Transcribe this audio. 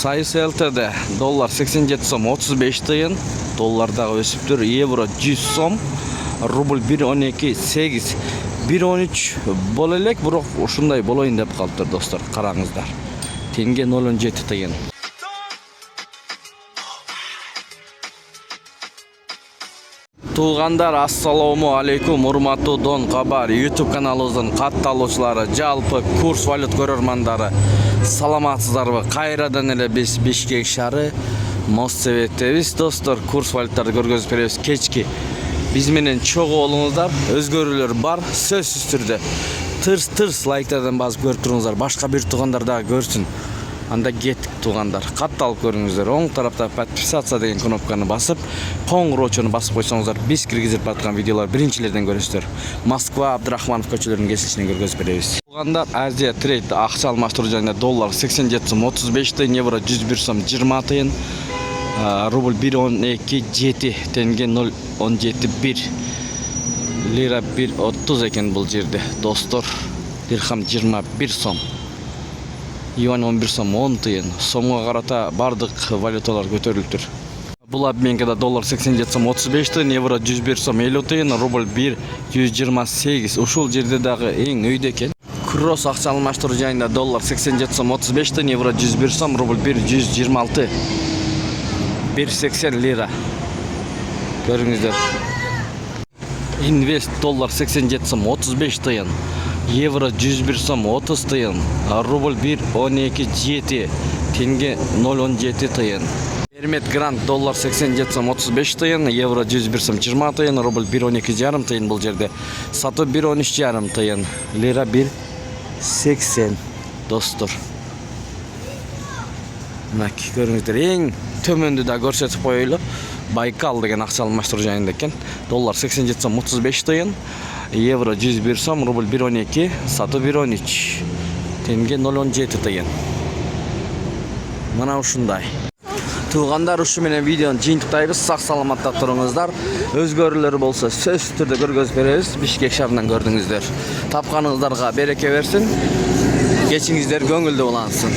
Sayısı LT'de dolar 87 som 35 tıyın, dolardağı ösüptür, euro 100 som, rubl 1.12 8 1.13 bol elek, biroq ушундай болойын деп калыптыр достор, караңыздар. Тенге 0.17 тыйын. Туғандар, ассаламу алейкум, урматтуу Дон Кабар YouTube каналыбыздын катталуучулары, жалпы курс валют көрөрмандары, саламатсыздарбы? Кайрадан эле биз Бишкек шаары Моссоветтебиз достор, курс валюттарды көргөзүп беребиз. Кечки биз менен чогуу болуңуздар, өзгөрүүлөр бар, сөзсүз түрдө. Тырс лайктардан басып көрүп туруңуздар, башка бир туугандар дагы көрсүн. Анда кеттик туугандар, катталып көрүңүздөр. Оң тарапта подписаться деген кнопканы басып, коңгуроочуну басып койсоңуздар, биз киргизип аткан видеолор биринчилерден көрөсүздөр. Москва, Абдрахманов көчөлөрүнүн кесилишинен көргөзүп беребиз. Туугандар, Азия трейд акча алмаштыруу жайында доллар 87 сом 35 тыйын, евро 101 сом 20 тыйын, рубль 1.12 7, тенге 0.17 1, лира 1.30 экен бул жерде достор. Дирхам 21 сом. Юань 11 сом 10 тыйын. Сомго карата бардык валюталар көтөрүлүптүр. Бул обменкада доллар 87 сом 35 тыйын, евро 101 сом 50 тыйын, рубль 1.128. Ушул жерде дагы эң өйдө экен. Кросс акча алмаштыруу жайында доллар 87 сом 35 тыйын, евро 101 сом, рубль 1.126. 1.80 лира. Көрүңүздөр. Инвест доллар 87 сом 35 тыйын, евро 101 сом 30 тыйын, рубль 1.12 7, тенге 0.17 тыйын. Эрмет Грант доллар 87 сом 35 тыйын, евро 101 сом 20 тыйын, рубль 1.12 жарым тыйын бул жерде. Сатуу 1.13 жарым тыйын, лира 1.80 достор. Мына көрүңүздөр, эң төмөндү да көрсөтүп коелу. Байкал деген акча алмаштыруу жайында экен. Доллар 87 сом 35 тыйын, евро 101 сом, рубль 1.12, сатуу 1.13, тенге 0.17 тыйын. Мына ушундай. Туугандар, ушу менен видеону жыйынтыктайбыз. Сак саламатта туруңуздар. Өзгөрүүлөр болсо сөзсүз түрдө көргөзүп беребиз. Бишкек шаарынан көрдүңүздөр. Тапканыңыздарга береке берсин. Кечиңиздер көңүлдүү улансын.